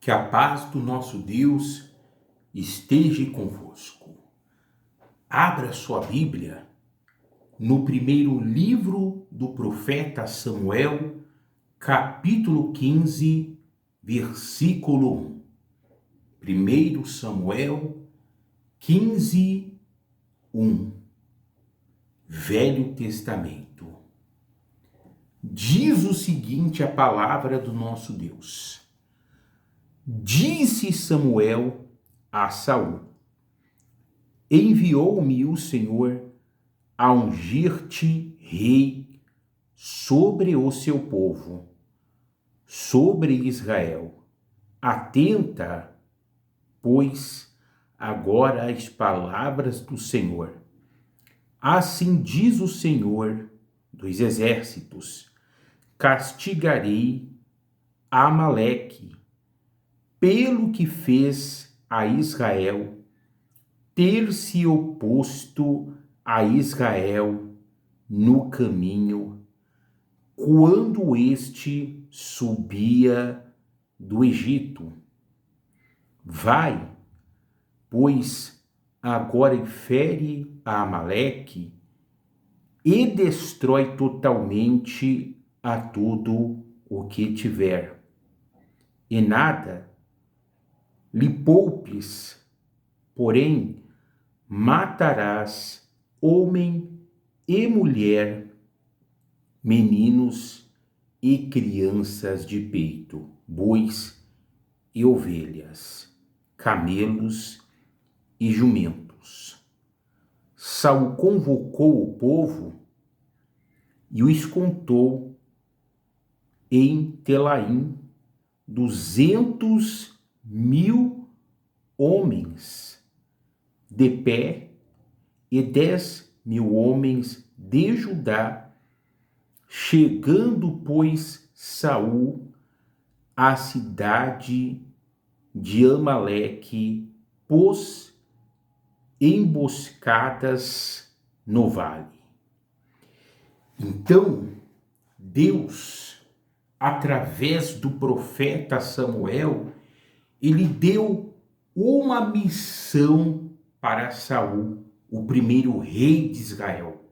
Que a paz do nosso Deus esteja convosco. Abra sua Bíblia no primeiro livro do profeta Samuel, capítulo 15, versículo 1. 1 Samuel 15, 1. Velho Testamento. Diz o seguinte a palavra do nosso Deus. Disse Samuel a Saul: enviou-me o Senhor a ungir-te rei sobre o seu povo, sobre Israel. Atenta, pois, agora às palavras do Senhor. Assim diz o Senhor dos exércitos: castigarei Amaleque pelo que fez a Israel, ter se oposto a Israel no caminho, quando este subia do Egito. Vai, pois, agora e fere a Amaleque e destrói totalmente a tudo o que tiver, e nada lhe poupes, porém matarás homem e mulher, meninos e crianças de peito, bois e ovelhas, camelos e jumentos. Saul convocou o povo e os contou em Telaim 200.000 homens de pé e 10.000 homens de Judá, chegando, pois, Saul à cidade de Amaleque, pôs emboscadas no vale. Então, Deus, através do profeta Samuel, ele deu uma missão para Saul, o primeiro rei de Israel.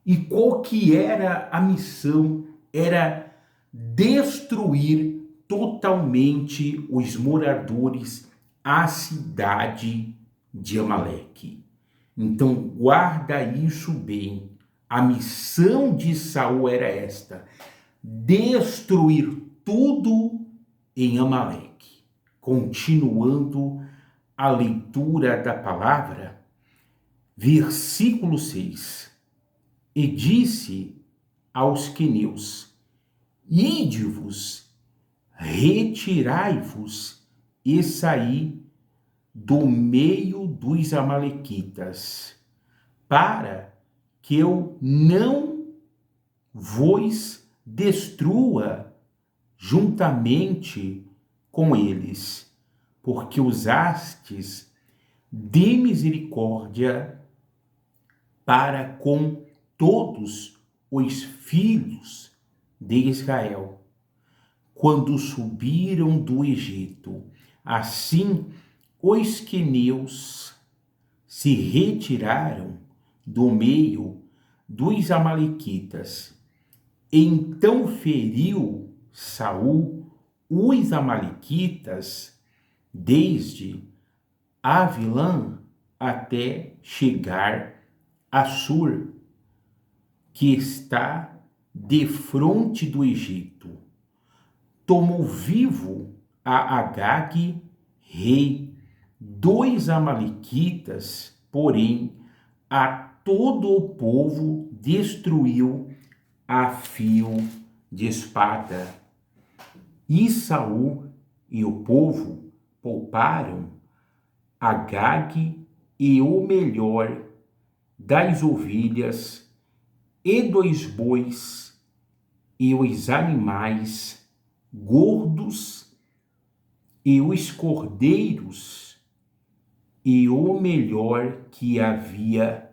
E qual que era a missão? Era destruir totalmente os moradores à cidade de Amaleque. Então guarda isso bem. A missão de Saul era esta: destruir tudo em Amaleque. Continuando a leitura da palavra, versículo 6. E disse aos queneus: ide-vos, retirai-vos e saí do meio dos amalequitas, para que eu não vos destrua juntamente com eles, porque usastes de misericórdia para com todos os filhos de Israel, quando subiram do Egito. Assim, os queneus se retiraram do meio dos amalequitas. Então feriu Saul os amalequitas desde Avilã até chegar a Sur, que está defronte do Egito. Tomou vivo a Agag, rei dos amalequitas, porém a todo o povo destruiu a fio de espada. E Saul e o povo pouparam Agag e o melhor das ovelhas e dos bois e os animais gordos e os cordeiros e o melhor que havia,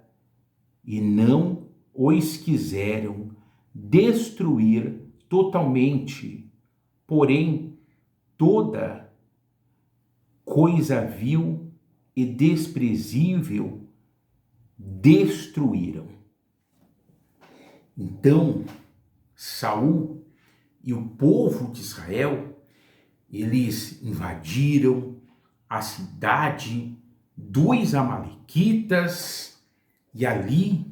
e não os quiseram destruir totalmente, porém toda coisa vil e desprezível destruíram. Então, Saul e o povo de Israel, eles invadiram a cidade dos amalequitas e ali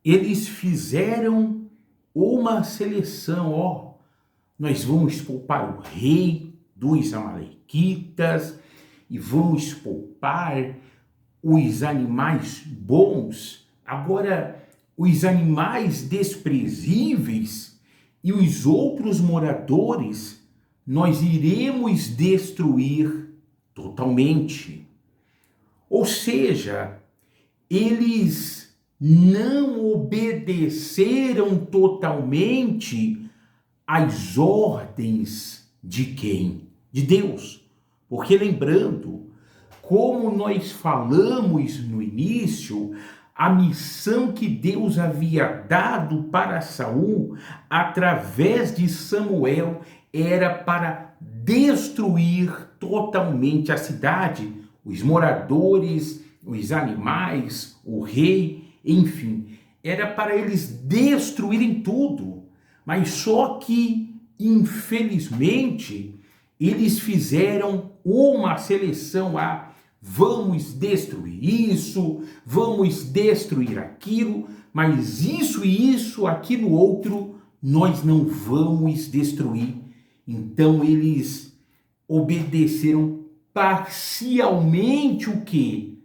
eles fizeram uma seleção, nós vamos poupar o rei dos amalequitas e vamos poupar os animais bons. Agora, os animais desprezíveis e os outros moradores, nós iremos destruir totalmente. Ou seja, eles não obedeceram totalmente às ordens de quem? De Deus. Porque lembrando, como nós falamos no início, a missão que Deus havia dado para Saul através de Samuel era para destruir totalmente a cidade, os moradores, os animais, o rei, enfim, era para eles destruírem tudo. Mas só que, infelizmente, eles fizeram uma seleção vamos destruir isso, vamos destruir aquilo, mas isso, aquilo outro, nós não vamos destruir. Então eles obedeceram parcialmente o que?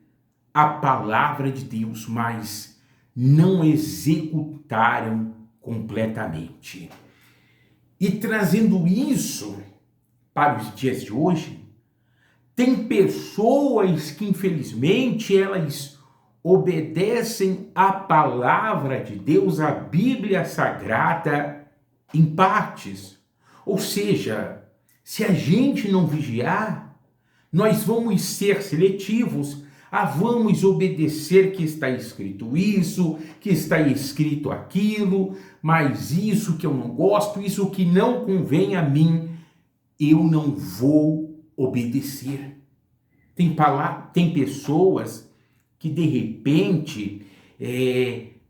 A palavra de Deus, mas não executaram completamente. E trazendo isso para os dias de hoje, tem pessoas que, infelizmente, elas obedecem à palavra de Deus, a Bíblia Sagrada, em partes. Ou seja, se a gente não vigiar, nós vamos ser seletivos, vamos obedecer que está escrito isso, que está escrito aquilo, mas isso que eu não gosto, isso que não convém a mim, eu não vou obedecer. Tem pessoas que de repente,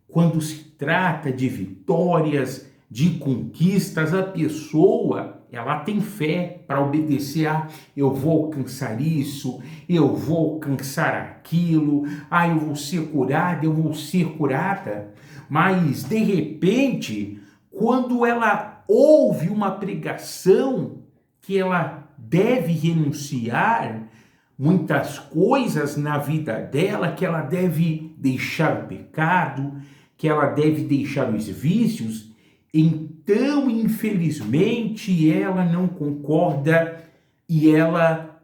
quando se trata de vitórias, de conquistas, a pessoa, ela tem fé para obedecer. Eu vou alcançar isso, eu vou alcançar aquilo, eu vou ser curada, eu vou ser curada. Mas de repente, quando ela ouve uma pregação que ela deve renunciar muitas coisas na vida dela, que ela deve deixar o pecado, que ela deve deixar os vícios, então, infelizmente, ela não concorda e ela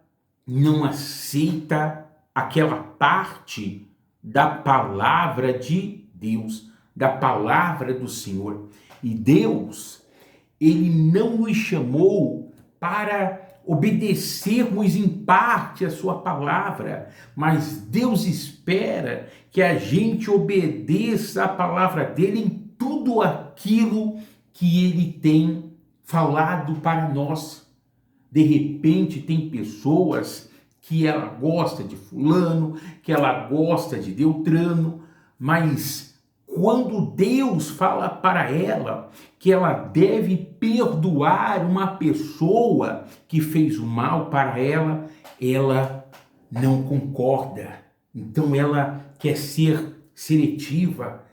não aceita aquela parte da palavra de Deus, da palavra do Senhor. E Deus, Ele não nos chamou para obedecermos em parte a sua palavra, mas Deus espera que a gente obedeça a palavra dele em tudo aquilo que ele tem falado para nós. De repente tem pessoas que ela gosta de fulano, que ela gosta de Beltrano, mas quando Deus fala para ela que ela deve perdoar uma pessoa que fez o mal para ela, ela não concorda. Então ela quer ser seletiva.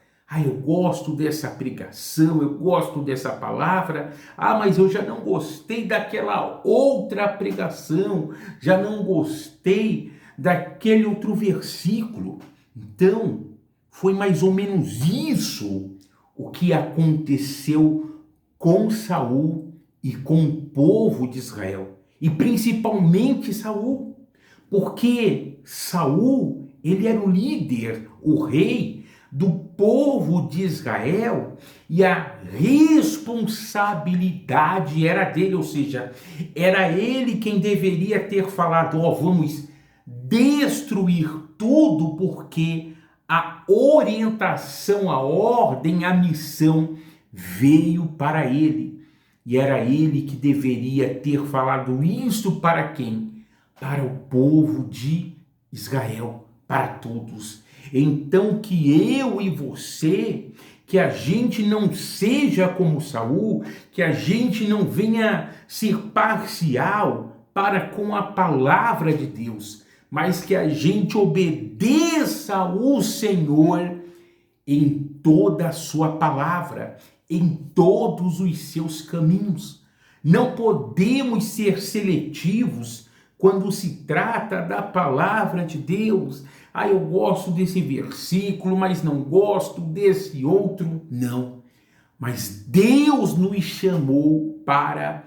Eu gosto dessa pregação, eu gosto dessa palavra, mas eu já não gostei daquela outra pregação, já não gostei daquele outro versículo. Então, foi mais ou menos isso o que aconteceu com Saul e com o povo de Israel. E principalmente Saul, porque Saul, ele era o líder, o rei do povo de Israel e a responsabilidade era dele, ou seja, era ele quem deveria ter falado, vamos destruir tudo, porque a orientação, a ordem, a missão veio para ele. E era ele que deveria ter falado isso para quem? para o povo de Israel, para todos. Então que eu e você, que a gente não seja como Saul, que a gente não venha ser parcial para com a palavra de Deus, mas que a gente obedeça o Senhor em toda a sua palavra, em todos os seus caminhos. Não podemos ser seletivos quando se trata da palavra de Deus. Ah, eu gosto desse versículo, mas não gosto desse outro. Não. Mas Deus nos chamou para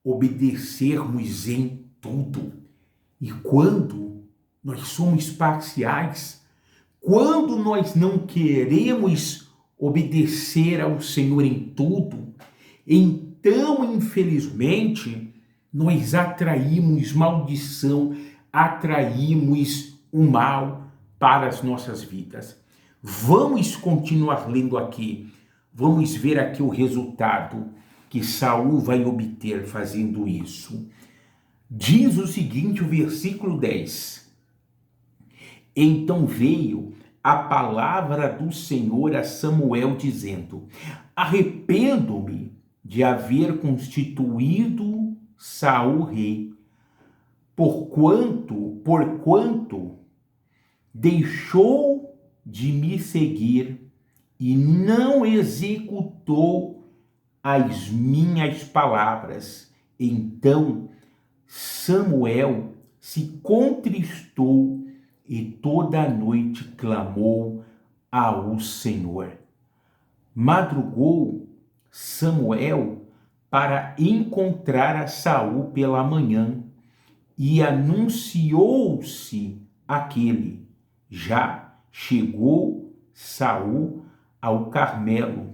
obedecermos em tudo. E quando nós somos parciais, quando nós não queremos obedecer ao Senhor em tudo, então, infelizmente, nós atraímos maldição, atraímos o mal para as nossas vidas. Vamos continuar lendo aqui. Vamos ver aqui o resultado que Saul vai obter fazendo isso. Diz o seguinte, o versículo 10. Então veio a palavra do Senhor a Samuel dizendo: arrependo-me de haver constituído Saul rei, porquanto deixou de me seguir e não executou as minhas palavras. Então Samuel se contristou e toda a noite clamou ao Senhor. Madrugou Samuel para encontrar a Saul pela manhã e anunciou-se aquele. Já chegou Saul ao Carmelo,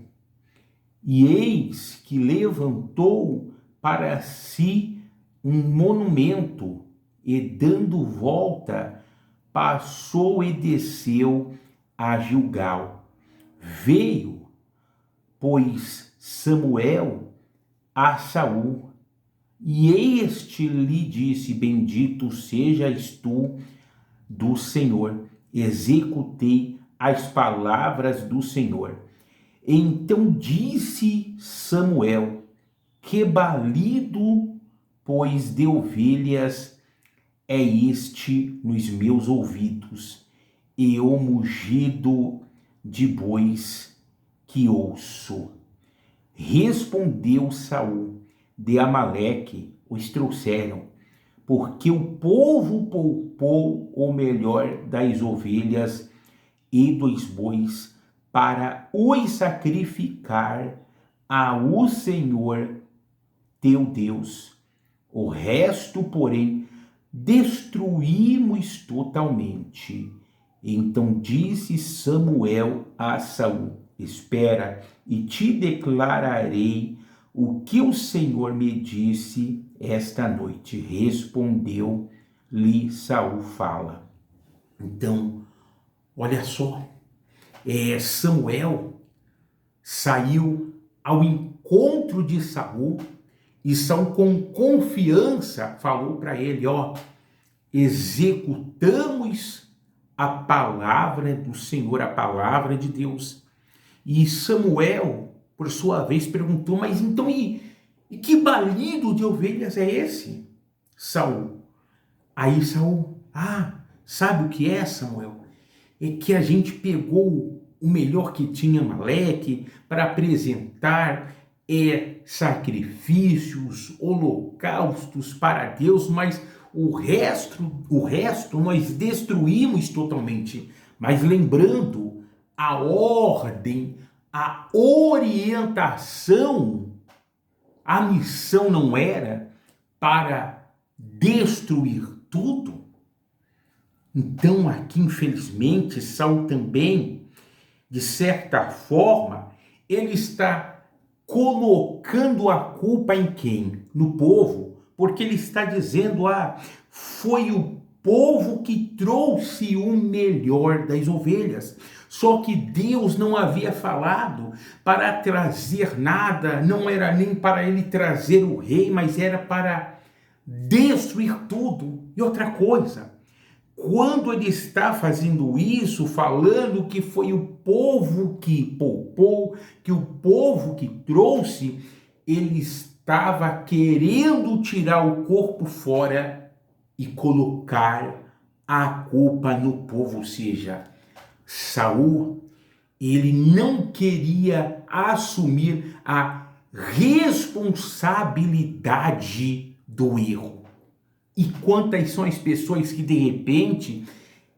e eis que levantou para si um monumento e, dando volta, passou e desceu a Gilgal. Veio, pois, Samuel a Saul, e este lhe disse: bendito sejas tu do Senhor, executei as palavras do Senhor. Então disse Samuel: que balido, pois, de ovelhas é este nos meus ouvidos, e o mugido de bois que ouço. Respondeu Saul: de Amaleque os trouxeram, porque o povo poupou o melhor das ovelhas e dos bois para os sacrificar ao Senhor teu Deus. O resto, porém, destruímos totalmente. Então disse Samuel a Saul: espera, e te declararei o que o Senhor me disse esta noite. Respondeu-lhe Saul: fala. Então, olha só, Samuel saiu ao encontro de Saul, e Saul com confiança falou para ele: ó, executamos a palavra do Senhor, a palavra de Deus. E Samuel, por sua vez, perguntou: mas então e que balido de ovelhas é esse, Saul? Aí Saul: sabe o que é, Samuel? É que a gente pegou o melhor que tinha Amaleque para apresentar sacrifícios, holocaustos para Deus, mas o resto nós destruímos totalmente. Mas lembrando, a ordem, a orientação, a missão não era para destruir tudo. Então aqui, infelizmente, Saul também, de certa forma, ele está colocando a culpa em quem? No povo, porque ele está dizendo: foi o povo que trouxe o melhor das ovelhas. Só que Deus não havia falado para trazer nada, não era nem para ele trazer o rei, mas era para destruir tudo. E outra coisa, quando ele está fazendo isso, falando que foi o povo que poupou, que o povo que trouxe, ele estava querendo tirar o corpo fora e colocar a culpa no povo, ou seja, Saul, ele não queria assumir a responsabilidade do erro. E quantas são as pessoas que de repente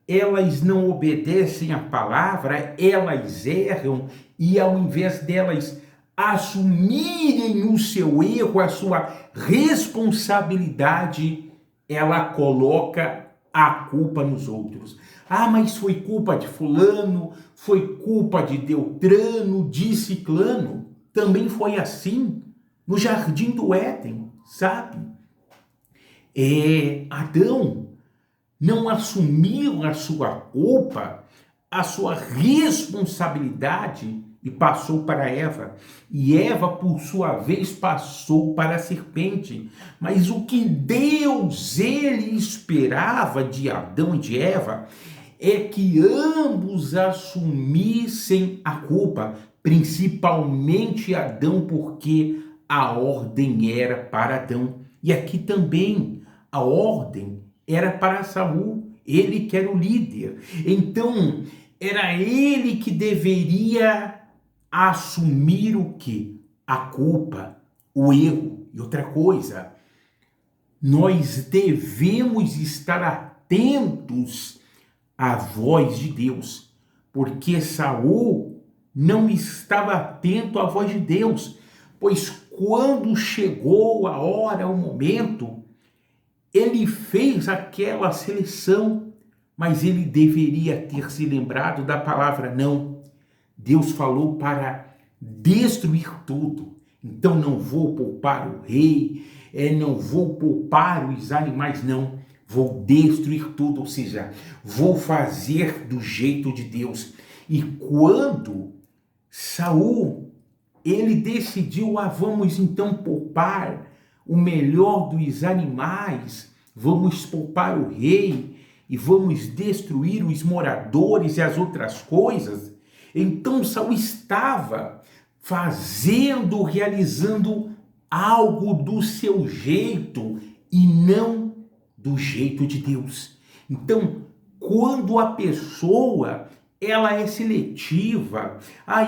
elas não obedecem à palavra, elas erram e ao invés delas assumirem o seu erro, a sua responsabilidade, ela coloca a culpa nos outros. Ah, mas foi culpa de fulano, foi culpa de Beltrano, de Ciclano. Também foi assim no jardim do Éden, sabe? Adão não assumiu a sua culpa, a sua responsabilidade e passou para Eva. E Eva, por sua vez, passou para a serpente. Mas o que Deus ele esperava de Adão e de Eva é que ambos assumissem a culpa, principalmente Adão, porque a ordem era para Adão. E aqui também a ordem era para Saul, ele que era o líder. Então, era ele que deveria assumir o quê? A culpa, o erro. E outra coisa, nós devemos estar atentos à voz de Deus, porque Saul não estava atento à voz de Deus, pois quando chegou a hora, o momento, ele fez aquela seleção, mas ele deveria ter se lembrado da palavra não. Deus falou para destruir tudo. Então não vou poupar o rei, não vou poupar os animais, não. Vou destruir tudo, ou seja, vou fazer do jeito de Deus. E quando Saul, ele decidiu, vamos então poupar o melhor dos animais, vamos poupar o rei e vamos destruir os moradores e as outras coisas. Então Saul estava realizando algo do seu jeito e não do jeito de Deus. Então, quando a pessoa ela é seletiva,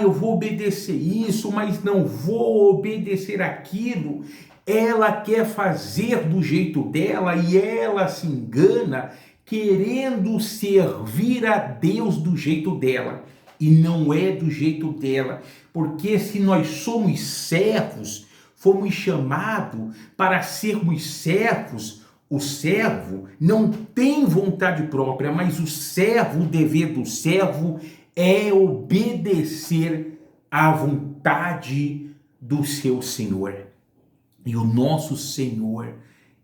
eu vou obedecer isso, mas não vou obedecer aquilo, ela quer fazer do jeito dela e ela se engana querendo servir a Deus do jeito dela. E não é do jeito dela, porque se nós somos servos, fomos chamados para sermos servos, o servo não tem vontade própria, mas o dever do servo é obedecer à vontade do seu Senhor. E o nosso Senhor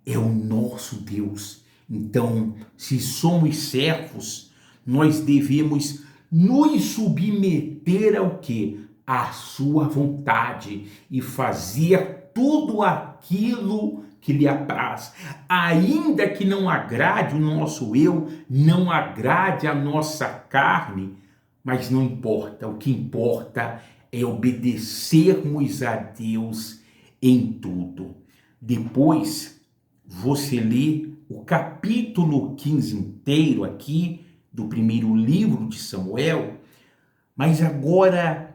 é o nosso Deus. Então, se somos servos, nós devemos nos submeter ao quê? À sua vontade e fazer tudo aquilo que lhe apraz, ainda que não agrade o nosso eu, não agrade a nossa carne, mas não importa, o que importa é obedecermos a Deus em tudo. Depois, você lê o capítulo 15 inteiro aqui, do primeiro livro de Samuel, mas agora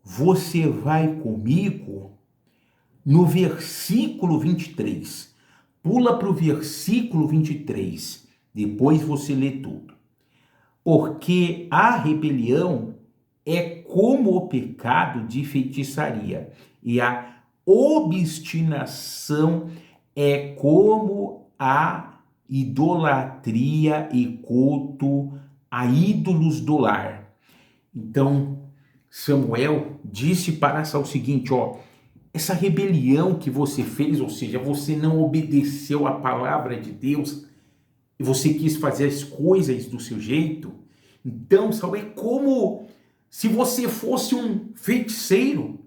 você vai comigo no versículo 23. Pula para o versículo 23, depois você lê tudo. Porque a rebelião é como o pecado de feitiçaria, e a obstinação é como a idolatria e culto a ídolos do lar. Então, Samuel disse para Saul o seguinte, essa rebelião que você fez, ou seja, você não obedeceu à palavra de Deus, e você quis fazer as coisas do seu jeito, então, Saul, é como se você fosse um feiticeiro,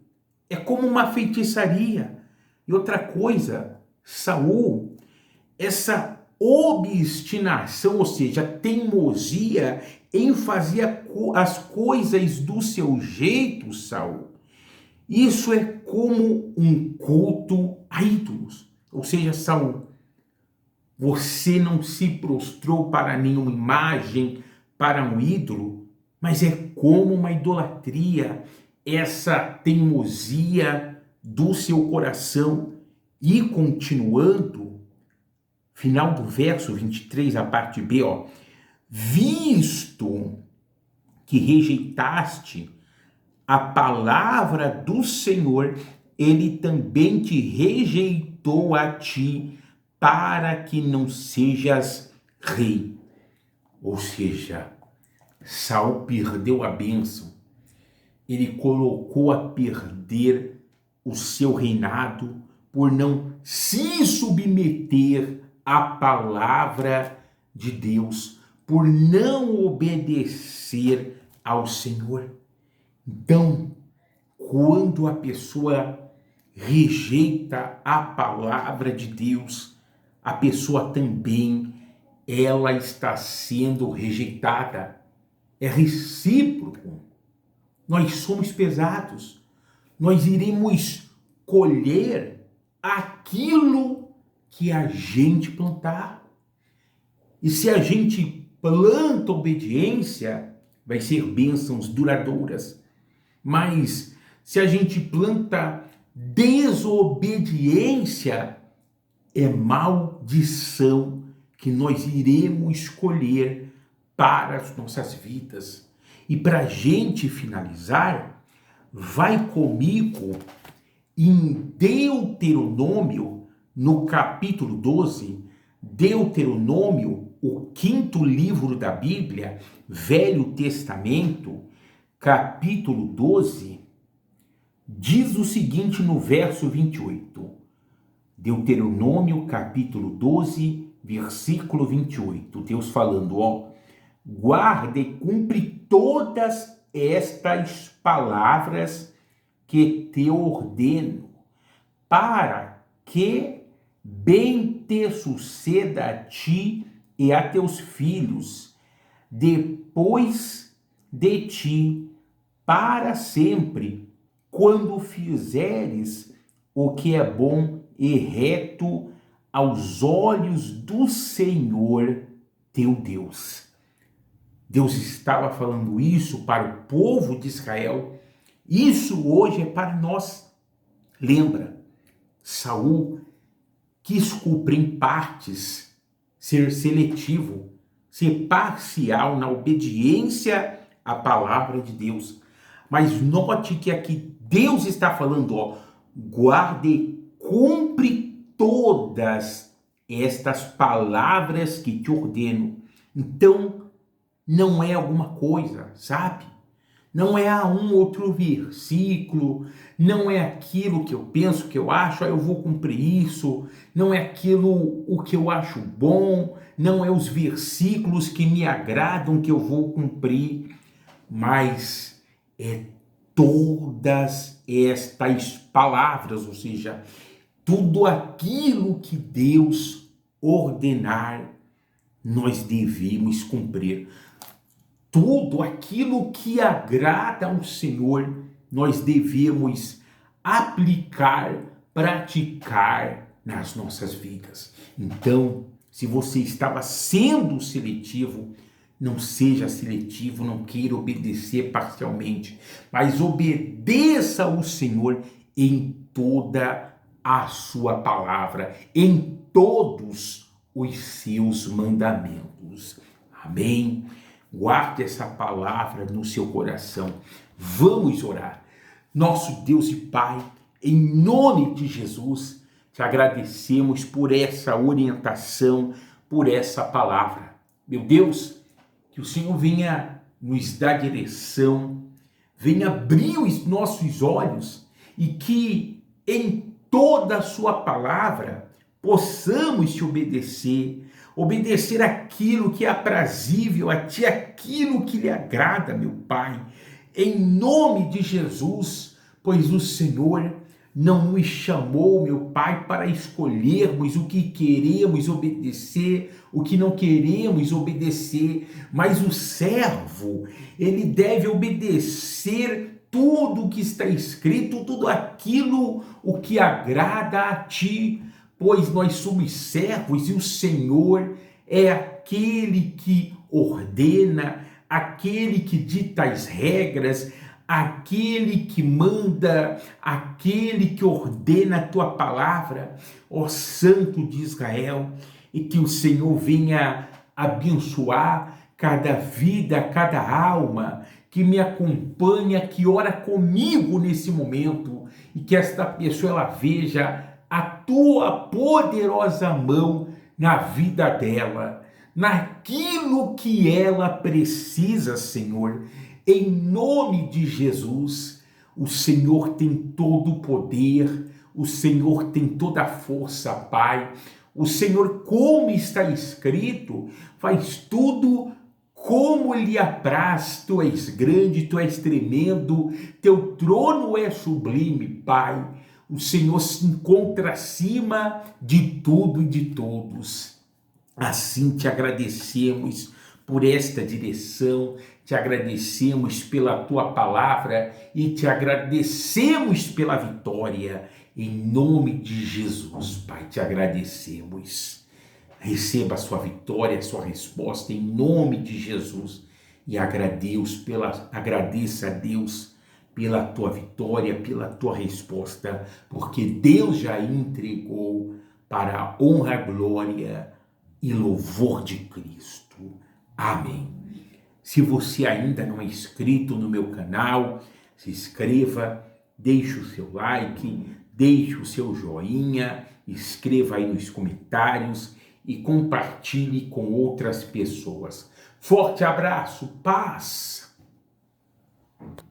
é como uma feitiçaria. E outra coisa, Saul, essa obstinação, ou seja, teimosia em fazer as coisas do seu jeito, Saul, isso é como um culto a ídolos. Ou seja, Saul, você não se prostrou para nenhuma imagem, para um ídolo, mas é como uma idolatria, essa teimosia do seu coração. E continuando, final do verso 23, a parte B, visto que rejeitaste a palavra do Senhor, ele também te rejeitou a ti, para que não sejas rei. Ou seja, Saul perdeu a bênção, ele colocou a perder o seu reinado por não se submeter à palavra de Deus, por não obedecer ao Senhor. Então, quando a pessoa rejeita a palavra de Deus, a pessoa também, ela está sendo rejeitada. É recíproco. Nós somos pesados. Nós iremos colher aquilo que a gente plantar. E se a gente planta obediência, vai ser bênçãos duradouras. Mas se a gente planta desobediência, é maldição que nós iremos colher para as nossas vidas. E para a gente finalizar, vai comigo em Deuteronômio, no capítulo 12, Deuteronômio, o 5º livro da Bíblia, Velho Testamento, capítulo 12, diz o seguinte no verso 28. Deuteronômio, capítulo 12, versículo 28. Deus falando, guarda e cumpre todas estas palavras que te ordeno, para que bem te suceda a ti e a teus filhos, depois de ti, para sempre, quando fizeres o que é bom e reto aos olhos do Senhor teu Deus. Deus estava falando isso para o povo de Israel. Isso hoje é para nós. Lembra, Saul quis cumprir em partes, ser seletivo, ser parcial na obediência à palavra de Deus. Mas note que aqui Deus está falando, guarde e cumpre todas estas palavras que te ordeno. Então, não é alguma coisa, sabe? Não é um outro versículo, não é aquilo que eu penso, que eu acho, eu vou cumprir isso, não é aquilo o que eu acho bom, não é os versículos que me agradam que eu vou cumprir, mas é todas estas palavras, ou seja, tudo aquilo que Deus ordenar, nós devemos cumprir. Tudo aquilo que agrada ao Senhor, nós devemos aplicar, praticar nas nossas vidas. Então, se você estava sendo seletivo, não seja seletivo, não queira obedecer parcialmente, mas obedeça ao Senhor em toda a sua palavra, em todos os seus mandamentos. Amém? Guarde essa palavra no seu coração. Vamos orar. Nosso Deus e Pai, em nome de Jesus, te agradecemos por essa orientação, por essa palavra. Meu Deus, que o Senhor venha nos dar direção, venha abrir os nossos olhos e que em toda a sua palavra possamos te obedecer aquilo que é aprazível a ti, aquilo que lhe agrada, meu Pai, em nome de Jesus, pois o Senhor não nos chamou, meu Pai, para escolhermos o que queremos obedecer, o que não queremos obedecer, mas o servo, ele deve obedecer tudo o que está escrito, tudo aquilo o que agrada a ti, pois nós somos servos e o Senhor é aquele que ordena, aquele que dita as regras, aquele que manda, aquele que ordena a tua palavra, ó Santo de Israel, e que o Senhor venha abençoar cada vida, cada alma que me acompanha, que ora comigo nesse momento, e que esta pessoa ela veja a tua poderosa mão na vida dela, naquilo que ela precisa, Senhor. Em nome de Jesus, o Senhor tem todo o poder, o Senhor tem toda a força, Pai. O Senhor, como está escrito, faz tudo como lhe apraz. Tu és grande, tu és tremendo, teu trono é sublime, Pai. O Senhor se encontra acima de tudo e de todos. Assim te agradecemos por esta direção, te agradecemos pela tua palavra e te agradecemos pela vitória. Em nome de Jesus, Pai, te agradecemos. Receba a sua vitória, a sua resposta em nome de Jesus e agradeça a Deus pela tua vitória, pela tua resposta, porque Deus já entregou para a honra, glória e louvor de Cristo. Amém. Se você ainda não é inscrito no meu canal, se inscreva, deixe o seu like, deixe o seu joinha, escreva aí nos comentários e compartilhe com outras pessoas. Forte abraço, paz!